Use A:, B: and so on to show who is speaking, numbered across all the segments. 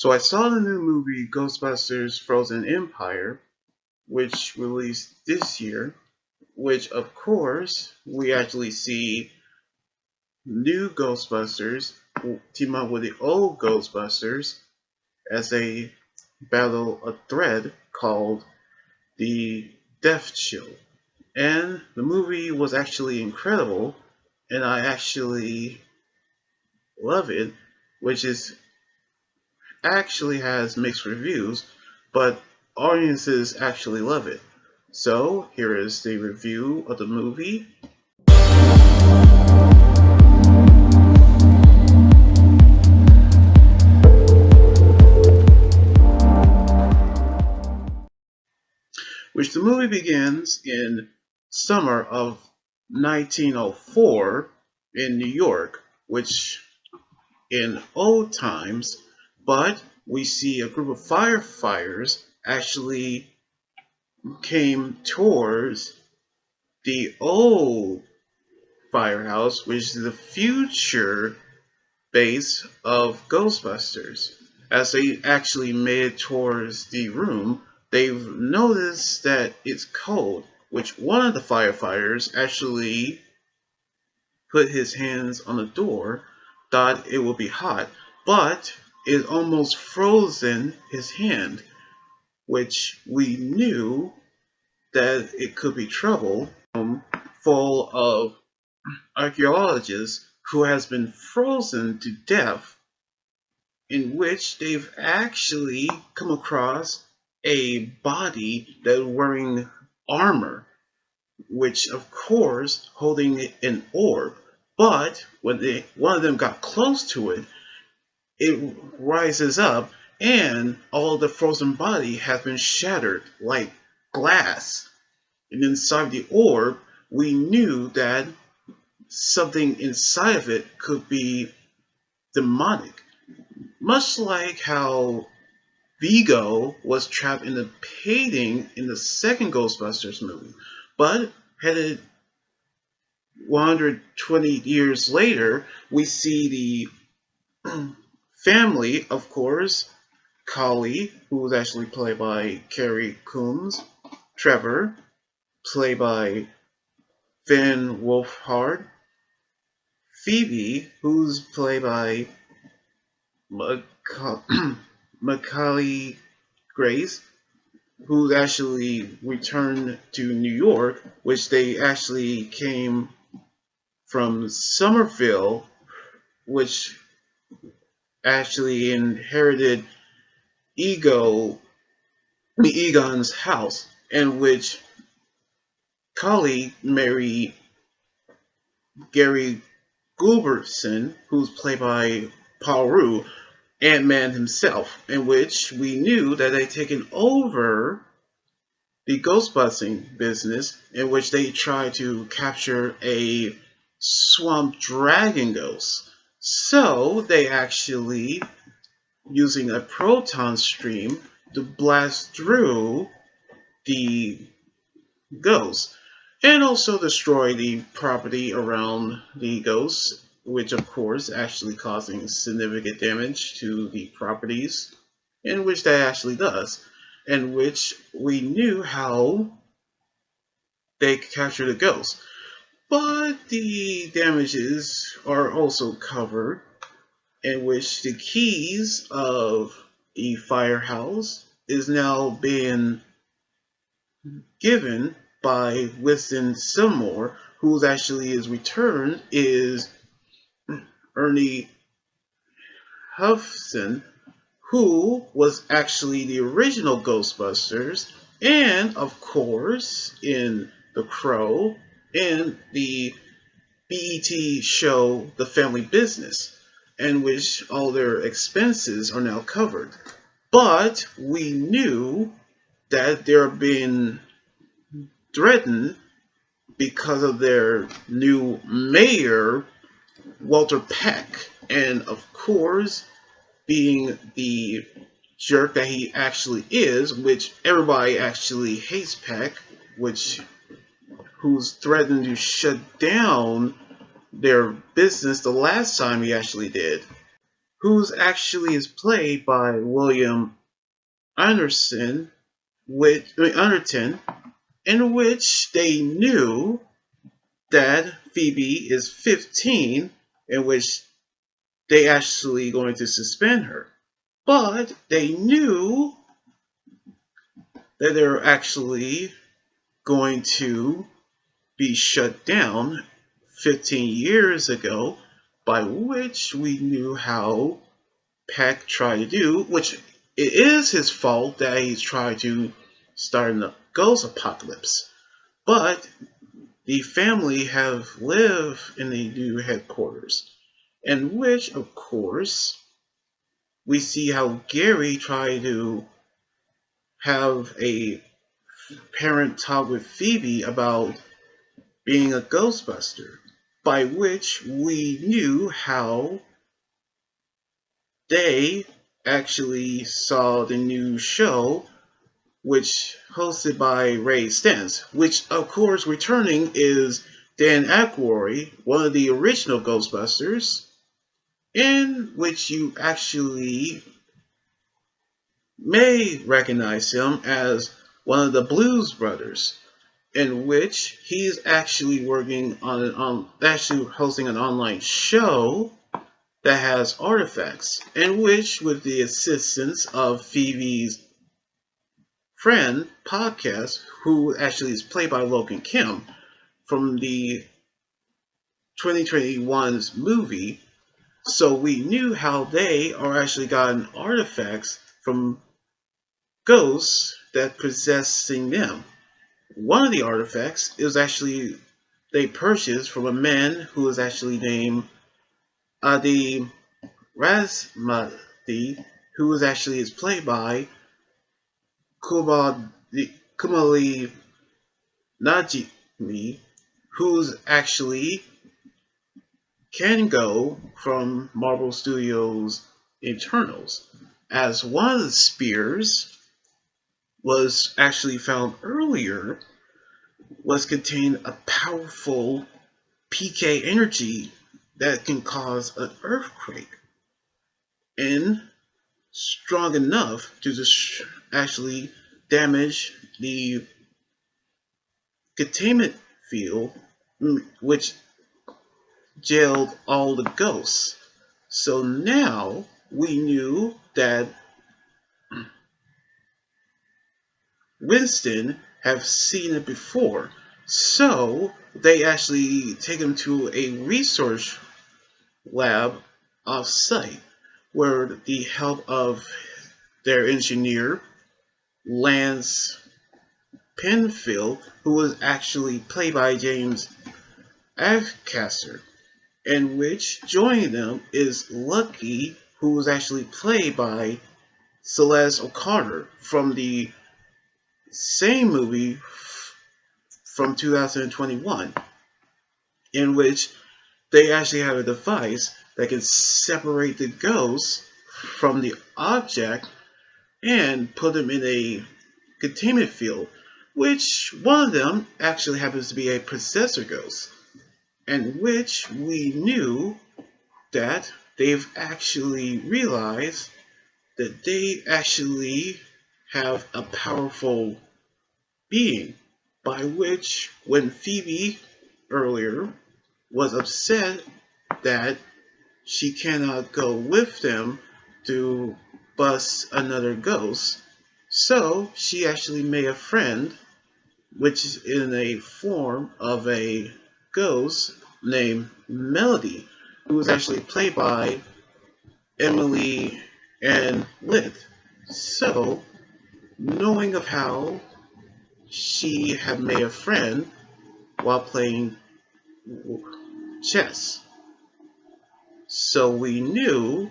A: So I saw the new movie Ghostbusters Frozen Empire, which released this year, which of course we actually see new Ghostbusters team up with the old Ghostbusters as they battle a threat called the Death Chill. And the movie was actually incredible, and I actually love it, which is actually has mixed reviews, but audiences actually love it. So here is the review of the movie, which the movie begins in summer of 1904 in New York, which in old times, but we see a group of firefighters actually came towards the old firehouse, which is the future base of Ghostbusters. As they actually made it towards the room, they've noticed that it's cold, which one of the firefighters actually put his hands on the door, thought it would be hot, but it almost frozen his hand, which we knew that it could be trouble, full of archaeologists who has been frozen to death, in which they've actually come across a body that wearing armor, which of course holding an orb. But when one of them got close to it, it rises up and all the frozen body has been shattered like glass. And inside the orb, we knew that something inside of it could be demonic. Much like how Vigo was trapped in the painting in the second Ghostbusters movie, but headed 120 years later, we see the family, of course, Collie, who was actually played by Carrie Coons, Trevor, played by Finn Wolfhard, Phoebe, who's played by Macaulay Grace, who actually returned to New York, which they actually came from Somerville, which actually inherited Egon's house, in which Cully married Gary Gilbertson, who's played by Paul Rue, Ant-Man himself, in which we knew that they'd taken over the ghostbusting business, in which they tried to capture a swamp dragon ghost. So they actually, using a proton stream, to blast through the ghost and also destroy the property around the ghost, which of course actually causing significant damage to the properties, in which that actually does, in which we knew how they could capture the ghost. But the damages are also covered, in which the keys of the firehouse is now being given by Winston Seymour, who's actually his return is Ernie Hudson, who was actually the original Ghostbusters, and of course in The Crow and the BET show The Family Business, in which all their expenses are now covered. But we knew that they're being threatened because of their new mayor, Walter Peck, and of course, being the jerk that he actually is, which everybody actually hates Peck, which who's threatened to shut down their business the last time he actually did. who's actually is played by William Anderson, Anderton, in which they knew that Phoebe is 15, in which they actually going to suspend her. But they knew that they were actually going to be shut down 15 years ago, by which we knew how Peck tried to do, which it is his fault that he's trying to start a ghost apocalypse. But the family have lived in the new headquarters, in which, of course, we see how Gary tried to have a parent talk with Phoebe about being a Ghostbuster, by which we knew how they actually saw the new show, which hosted by Ray Stantz, which of course returning is Dan Aykroyd, one of the original Ghostbusters, in which you actually may recognize him as one of the Blues Brothers, in which he's actually working on actually hosting an online show that has artifacts, in which, with the assistance of Phoebe's friend podcast, who actually is played by Logan Kim from the 2021's movie, so we knew how they are actually gotten artifacts from ghosts that possessing them. One of the artifacts is actually they purchased from a man who is actually named Adi Razmati, who is actually is played by Kumali Najmi, who's actually can go from Marvel Studios Eternals, as one of the spears was actually found earlier was contained a powerful PK energy that can cause an earthquake, and strong enough to actually damage the containment field, which jailed all the ghosts. So now we knew that Winston have seen it before. So they actually take him to a research lab off site, where the help of their engineer, Lance Penfield, who was actually played by James Acaster, in which joining them is Lucky, who was actually played by Celeste O'Connor from the same movie from 2021, in which they actually have a device that can separate the ghosts from the object and put them in a containment field, which one of them actually happens to be a possessor ghost, and which we knew that they've actually realized that they actually have a powerful being, by which when Phoebe earlier was upset that she cannot go with them to bust another ghost, so she actually made a friend, which is in a form of a ghost named Melody, who was actually played by Emily and Lith. So, knowing of how she had made a friend while playing chess, so we knew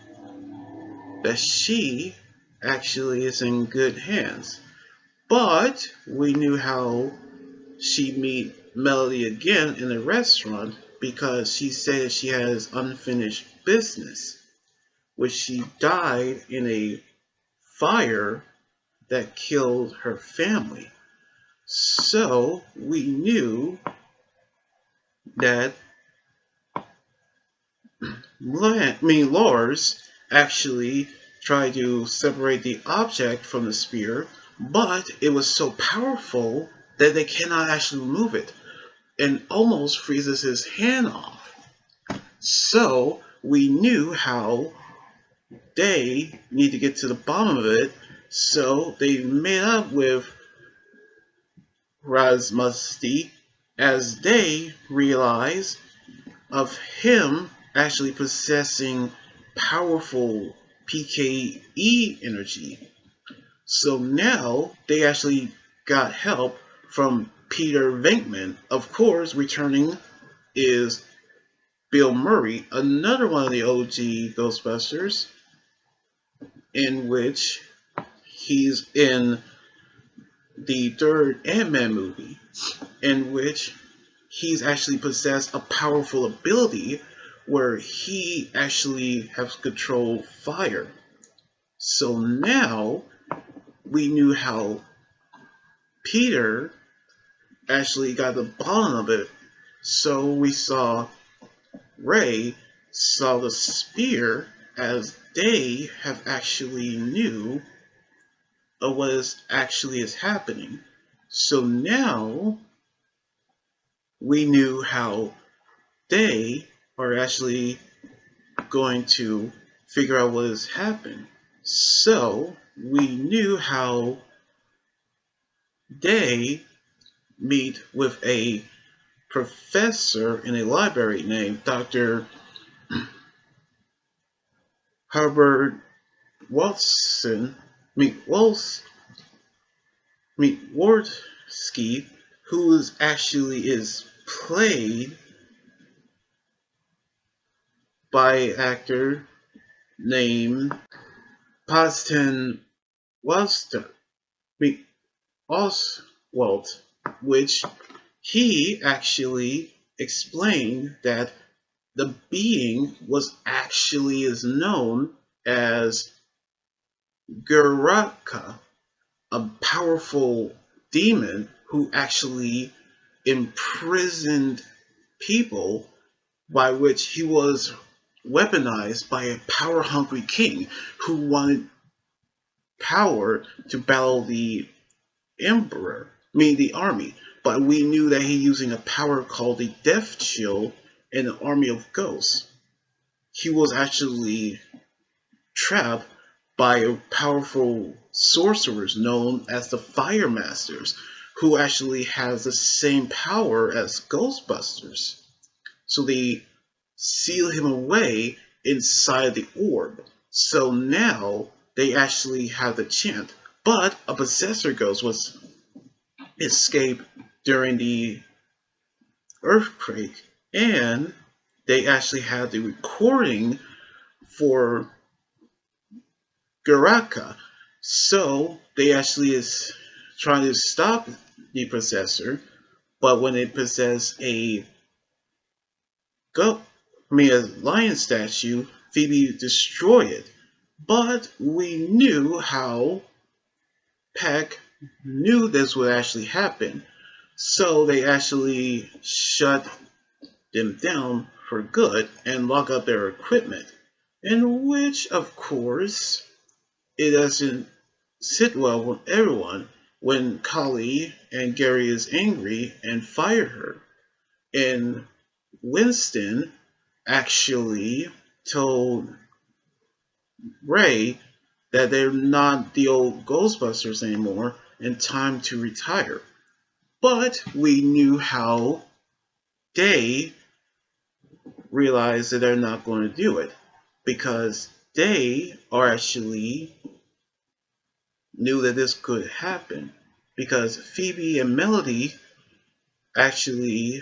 A: that she actually is in good hands. But we knew how she meet Melody again in a restaurant because she said she has unfinished business, which she died in a fire that killed her family. So we knew that Lars actually tried to separate the object from the spear, but it was so powerful that they cannot actually remove it and almost freezes his hand off. So we knew how they need to get to the bottom of it, so they made up with Razmusti as they realize of him actually possessing powerful PKE energy. So now they actually got help from Peter Venkman. Of course, returning is Bill Murray, another one of the OG Ghostbusters, in which he's in the third Ant-Man movie, in which he's actually possessed a powerful ability where he actually has controlled fire. So now we knew how Peter actually got the bottom of it. So we saw Ray saw the spear as they have actually knew of what is happening. So now we knew how they are actually going to figure out what has happened. So we knew how they meet with a professor in a library named Dr. Herbert Watson, Wardski, who is played by an actor named Poston Oswald, which he actually explained that the being was actually is known as Guraka, a powerful demon who actually imprisoned people, by which he was weaponized by a power-hungry king who wanted power to battle the emperor, meaning the army. But we knew that he using a power called the Death Shield in an army of ghosts. He was actually trapped by powerful sorcerers known as the Fire Masters, who actually has the same power as Ghostbusters. So they seal him away inside the orb. So now they actually have the chance. But a possessor ghost was escaped during the earthquake, and they actually had the recording for Garaka. So they actually is trying to stop the possessor, but when they possess a lion statue, Phoebe destroyed it. But we knew how Peck knew this would actually happen. So they actually shut them down for good and lock up their equipment. In which, of course, it doesn't sit well with everyone when Kali and Gary is angry and fire her. And Winston actually told Ray that they're not the old Ghostbusters anymore and time to retire. But we knew how they realized that they're not going to do it because they are actually knew that this could happen because Phoebe and Melody actually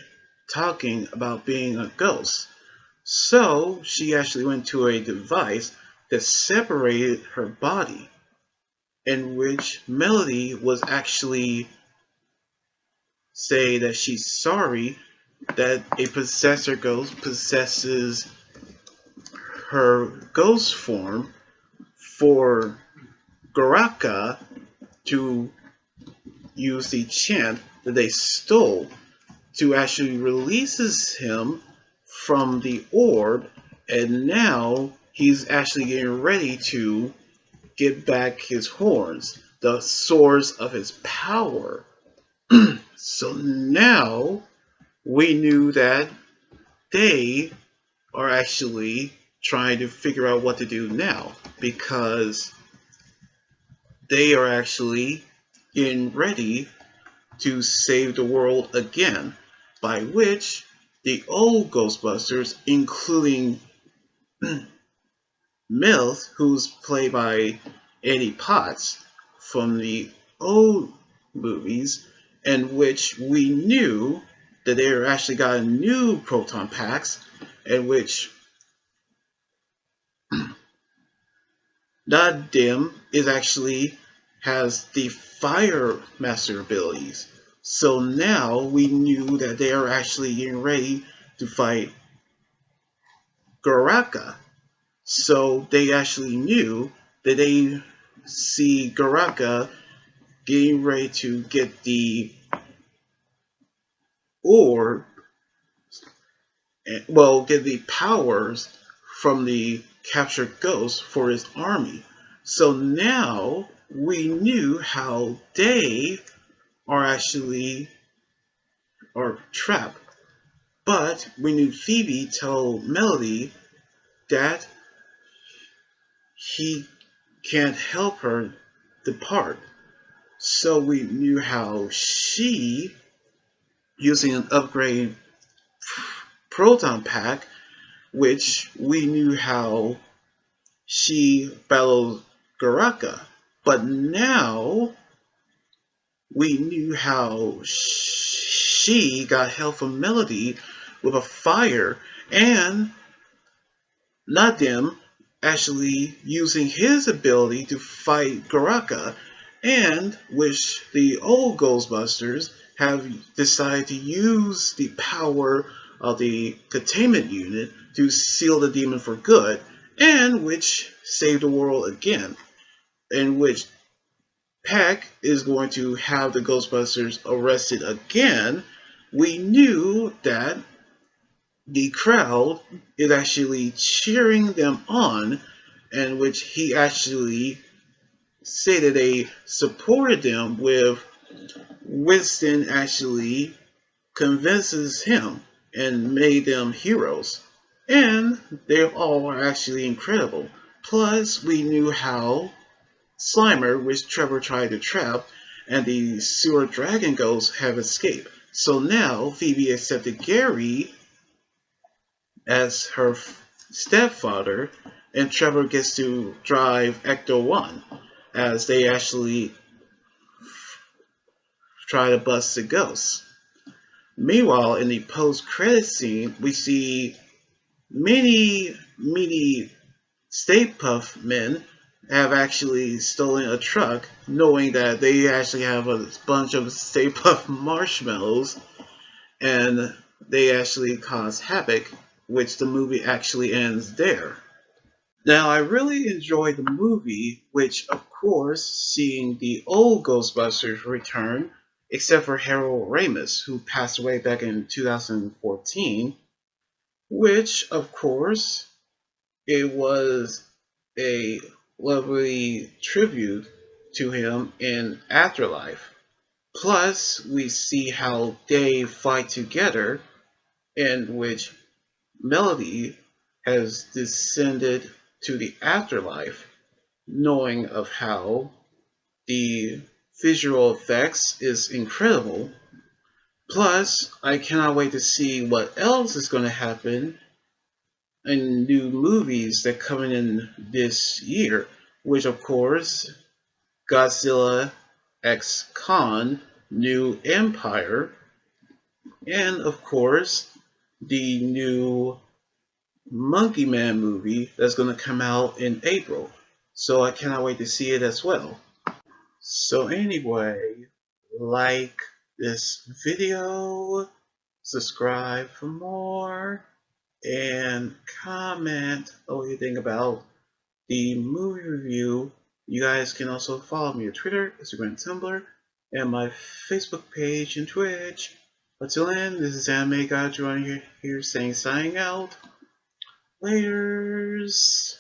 A: talking about being a ghost. So she actually went to a device that separated her body, in which Melody was actually say that she's sorry that a possessor ghost possesses her ghost form for Goraka to use the chant that they stole to actually releases him from the orb, and now he's actually getting ready to get back his horns, the source of his power. So now we knew that they are actually trying to figure out what to do now because they are actually getting ready to save the world again, by which the old Ghostbusters, including Mills, who's played by Eddie Potts from the old movies, in which we knew that they actually got new proton packs, in which Nadim is actually has the fire master abilities. So now we knew that they are actually getting ready to fight Goraka. So they actually knew that they see Goraka getting ready to get the ore, well, get the powers from the captured ghost for his army. So now we knew how they are actually are trapped. But we knew Phoebe told Melody that he can't help her depart. So we knew how she, using an upgrade proton pack, which we knew how she battled Garaka. But now we knew how she got help from Melody with a fire, and Nadim actually using his ability to fight Garaka, and which the old Ghostbusters have decided to use the power of the containment unit to seal the demon for good, and which save the world again, in which Peck is going to have the Ghostbusters arrested again. We knew that the crowd is actually cheering them on, in which he actually said that they supported them with Winston actually convinces him and made them heroes. And they all are actually incredible. Plus, we knew how Slimer, which Trevor tried to trap, and the sewer dragon ghosts have escaped. So now Phoebe accepted Gary as her stepfather, and Trevor gets to drive Ecto 1 as they actually try to bust the ghosts. Meanwhile, in the post-credit scene, we see many Stay Puft men have actually stolen a truck, knowing that they actually have a bunch of Stay Puft marshmallows, and they actually cause havoc, which the movie actually ends there. Now, I really enjoyed the movie, which, of course, seeing the old Ghostbusters return, except for Harold Ramis, who passed away back in 2014, which, of course, it was a lovely tribute to him in Afterlife. Plus, we see how they fight together, in which Melody has descended to the afterlife, knowing of how the visual effects is incredible. Plus, I cannot wait to see what else is going to happen in new movies that coming in this year, which of course Godzilla X Kong, New Empire, and of course the new Monkey Man movie that's going to come out in April. So I cannot wait to see it as well. So anyway, like this video, subscribe for more, and comment what you think about the movie review. You guys can also follow me on Twitter, Instagram, Tumblr, and my Facebook page and Twitch. Until then, this is Anime God Drawing here saying signing out. Laters.